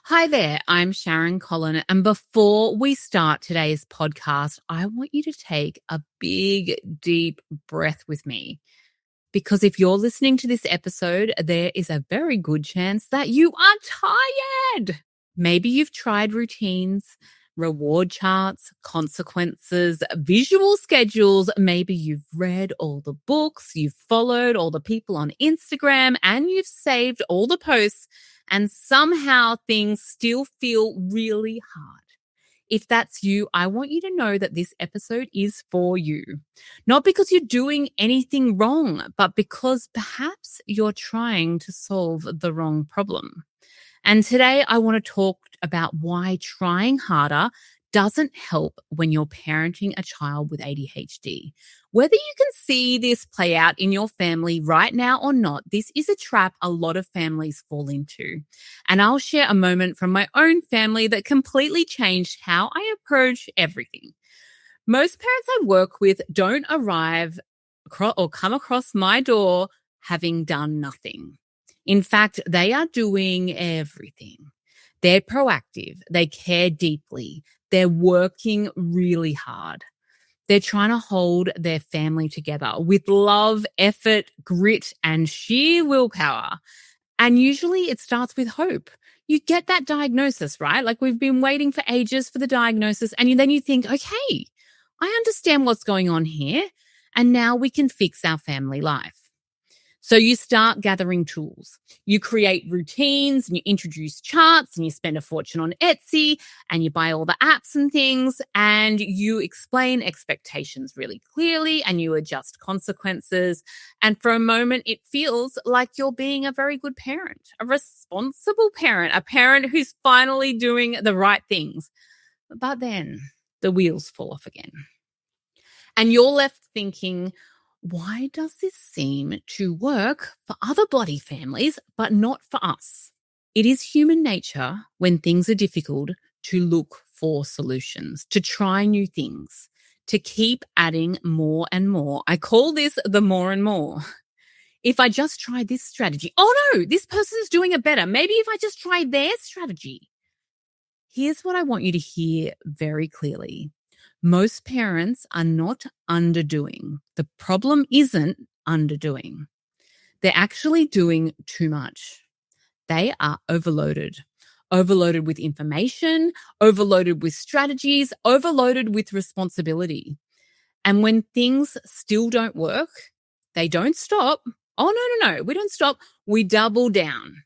Hi there, I'm Sharon Collon. And before we start today's podcast, I want you to take a big, deep breath with me. Because if you're listening to this episode, there is a very good chance that you are tired. Maybe you've tried routines, reward charts, consequences, visual schedules. Maybe you've read all the books, you've followed all the people on Instagram, and you've saved all the posts, and somehow things still feel really hard. If that's you, I want you to know that this episode is for you. Not because you're doing anything wrong, but because perhaps you're trying to solve the wrong problem. And today I want to talk about why trying harder doesn't help when you're parenting a child with ADHD. Whether you can see this play out in your family right now or not, this is a trap a lot of families fall into. And I'll share a moment from my own family that completely changed how I approach everything. Most parents I work with don't arrive or come across my door having done nothing. In fact, they are doing everything. They're proactive. They care deeply. They're working really hard. They're trying to hold their family together with love, effort, grit, and sheer willpower. And usually it starts with hope. You get that diagnosis, right? Like we've been waiting for ages for the diagnosis. And then you think, okay, I understand what's going on here. And now we can fix our family life. So you start gathering tools. You create routines and you introduce charts and you spend a fortune on Etsy and you buy all the apps and things and you explain expectations really clearly and you adjust consequences. And for a moment, it feels like you're being a very good parent, a responsible parent, a parent who's finally doing the right things. But then the wheels fall off again. And you're left thinking, why does this seem to work for other bloody families, but not for us? It is human nature when things are difficult to look for solutions, to try new things, to keep adding more and more. I call this the more and more. If I just try this strategy, oh no, this person's doing it better. Maybe if I just try their strategy. Here's what I want you to hear very clearly. Most parents are not underdoing. The problem isn't underdoing. They're actually doing too much. They are overloaded with information, overloaded with strategies, overloaded with responsibility. And when things still don't work, they don't stop. Oh, no, we don't stop. We double down.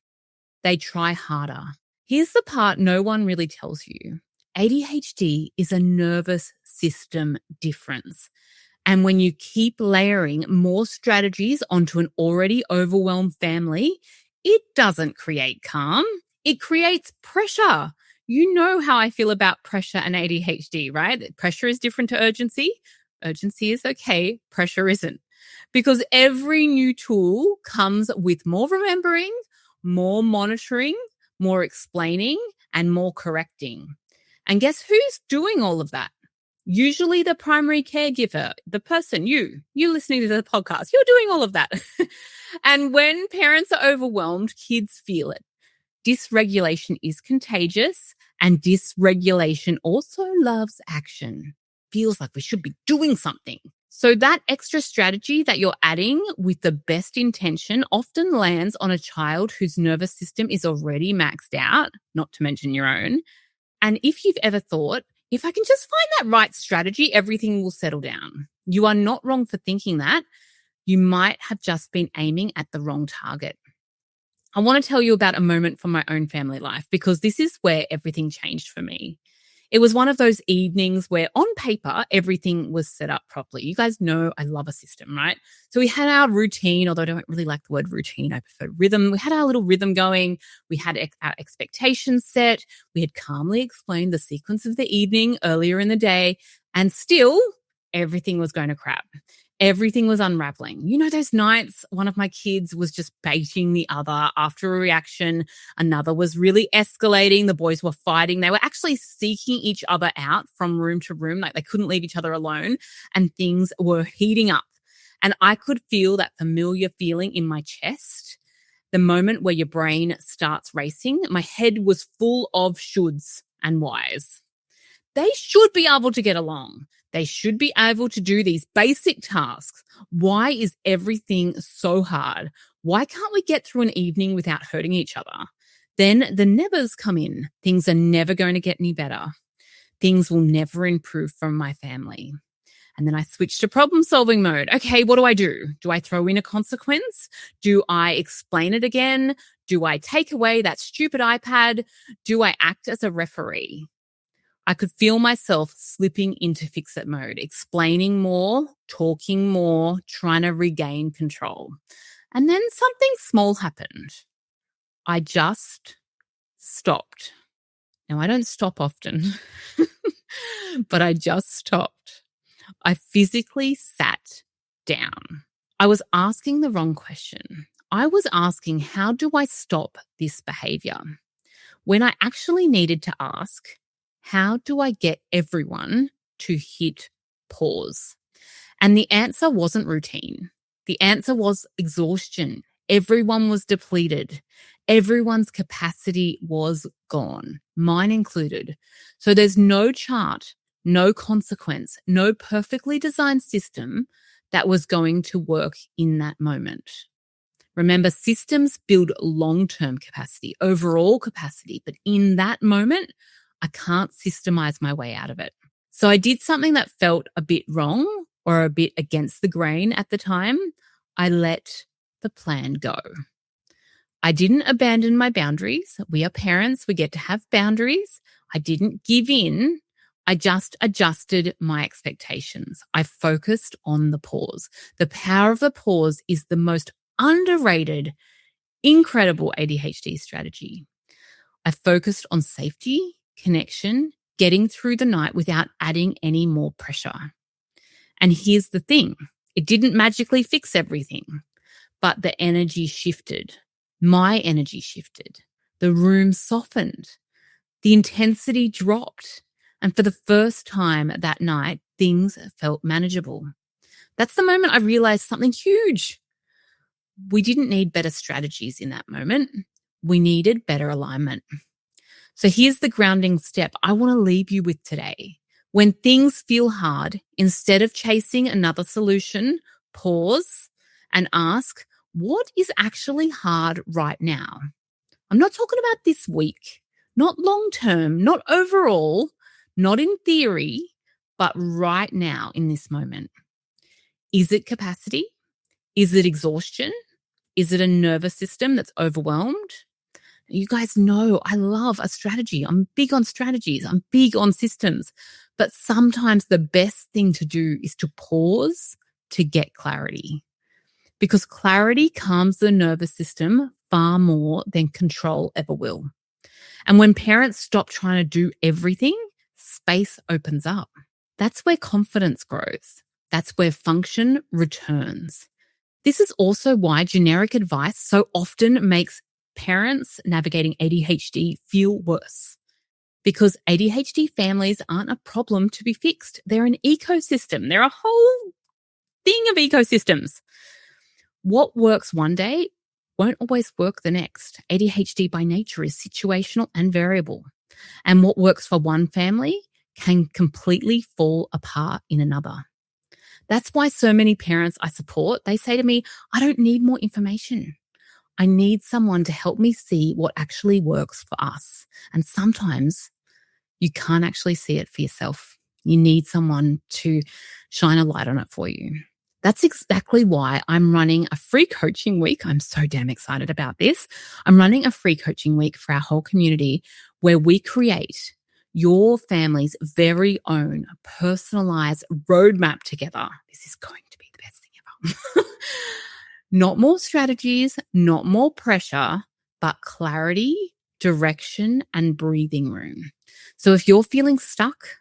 They try harder. Here's the part no one really tells you. ADHD is a nervous system difference. And when you keep layering more strategies onto an already overwhelmed family, it doesn't create calm. It creates pressure. You know how I feel about pressure and ADHD, right? Pressure is different to urgency. Urgency is okay. Pressure isn't. Because every new tool comes with more remembering, more monitoring, more explaining, and more correcting. And guess who's doing all of that? Usually the primary caregiver, the person, you listening to the podcast, you're doing all of that. And when parents are overwhelmed, kids feel it. Dysregulation is contagious and dysregulation also loves action. Feels like we should be doing something. So that extra strategy that you're adding with the best intention often lands on a child whose nervous system is already maxed out, not to mention your own. And if you've ever thought, if I can just find that right strategy, everything will settle down. You are not wrong for thinking that. You might have just been aiming at the wrong target. I want to tell you about a moment from my own family life because this is where everything changed for me. It was one of those evenings where on paper, everything was set up properly. You guys know I love a system, right? So we had our routine, although I don't really like the word routine. I prefer rhythm. We had our little rhythm going. We had our expectations set. We had calmly explained the sequence of the evening earlier in the day, and still everything was going to crap. Everything was unraveling. You know, those nights one of my kids was just baiting the other after a reaction. Another was really escalating. The boys were fighting. They were actually seeking each other out from room to room. Like they couldn't leave each other alone and things were heating up. And I could feel that familiar feeling in my chest. The moment where your brain starts racing, my head was full of shoulds and whys. They should be able to get along. They should be able to do these basic tasks. Why is everything so hard? Why can't we get through an evening without hurting each other? Then the nevers come in. Things are never going to get any better. Things will never improve from my family. And then I switch to problem-solving mode. Okay, what do? Do I throw in a consequence? Do I explain it again? Do I take away that stupid iPad? Do I act as a referee? I could feel myself slipping into fix-it mode, explaining more, talking more, trying to regain control. And then something small happened. I just stopped. Now, I don't stop often, but I just stopped. I physically sat down. I was asking the wrong question. I was asking, how do I stop this behavior? When I actually needed to ask, how do I get everyone to hit pause? And the answer wasn't routine. The answer was exhaustion. Everyone was depleted. Everyone's capacity was gone, mine included. So there's no chart, no consequence, no perfectly designed system that was going to work in that moment. Remember, systems build long-term capacity, overall capacity, but in that moment, I can't systemize my way out of it. So I did something that felt a bit wrong or a bit against the grain at the time. I let the plan go. I didn't abandon my boundaries. We are parents. We get to have boundaries. I didn't give in. I just adjusted my expectations. I focused on the pause. The power of the pause is the most underrated, incredible ADHD strategy. I focused on safety, connection, getting through the night without adding any more pressure. And here's the thing. It didn't magically fix everything, but the energy shifted. My energy shifted. The room softened. The intensity dropped. And for the first time that night, things felt manageable. That's the moment I realized something huge. We didn't need better strategies in that moment. We needed better alignment. So here's the grounding step I want to leave you with today. When things feel hard, instead of chasing another solution, pause and ask, what is actually hard right now? I'm not talking about this week, not long term, not overall, not in theory, but right now in this moment. Is it capacity? Is it exhaustion? Is it a nervous system that's overwhelmed? You guys know I love a strategy. I'm big on strategies. I'm big on systems. But sometimes the best thing to do is to pause to get clarity. Because clarity calms the nervous system far more than control ever will. And when parents stop trying to do everything, space opens up. That's where confidence grows. That's where function returns. This is also why generic advice so often makes parents navigating ADHD feel worse. Because ADHD families aren't a problem to be fixed. They're an ecosystem. They're a whole thing of ecosystems. What works one day won't always work the next. ADHD by nature is situational and variable. And what works for one family can completely fall apart in another. That's why so many parents I support, they say to me, I don't need more information. I need someone to help me see what actually works for us. And sometimes you can't actually see it for yourself. You need someone to shine a light on it for you. That's exactly why I'm running a free coaching week. I'm so damn excited about this. I'm running a free coaching week for our whole community where we create your family's very own personalized roadmap together. This is going to be the best thing ever. Not more strategies, not more pressure, but clarity, direction, and breathing room. So if you're feeling stuck,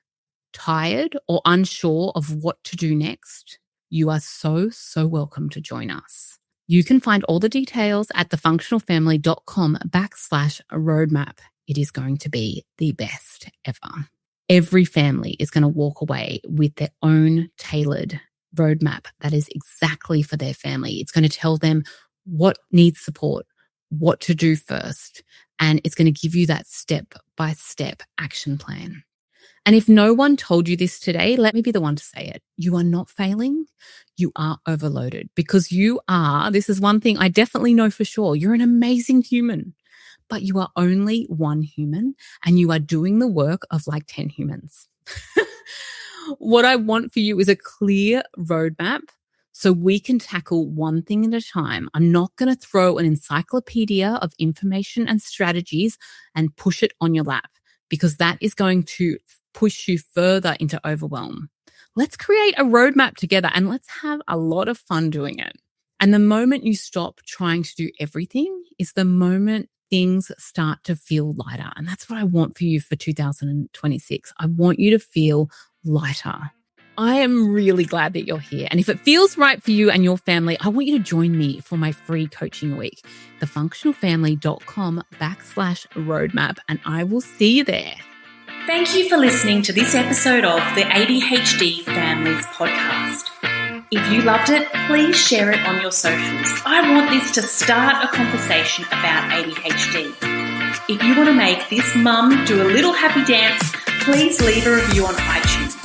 tired, or unsure of what to do next, you are so welcome to join us. You can find all the details at thefunctionalfamily.com/roadmap. It is going to be the best ever. Every family is going to walk away with their own tailored roadmap that is exactly for their family. It's going to tell them what needs support, what to do first. And it's going to give you that step-by-step action plan. And if no one told you this today, let me be the one to say it. You are not failing. You are overloaded because this is one thing I definitely know for sure. You're an amazing human, but you are only one human and you are doing the work of like 10 humans. What I want for you is a clear roadmap so we can tackle one thing at a time. I'm not going to throw an encyclopedia of information and strategies and push it on your lap because that is going to push you further into overwhelm. Let's create a roadmap together and let's have a lot of fun doing it. And the moment you stop trying to do everything is the moment things start to feel lighter. And that's what I want for you for 2026. I want you to feel lighter. I am really glad that you're here. And if it feels right for you and your family, I want you to join me for my free coaching week, thefunctionalfamily.com/roadmap. And I will see you there. Thank you for listening to this episode of the ADHD Families Podcast. If you loved it, please share it on your socials. I want this to start a conversation about ADHD. If you want to make this mum do a little happy dance, please leave a review on iTunes.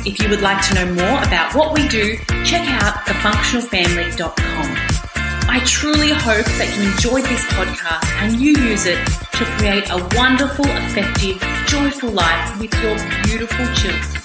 If you would like to know more about what we do, check out thefunctionalfamily.com. I truly hope that you enjoyed this podcast and you use it to create a wonderful, effective, joyful life with your beautiful children.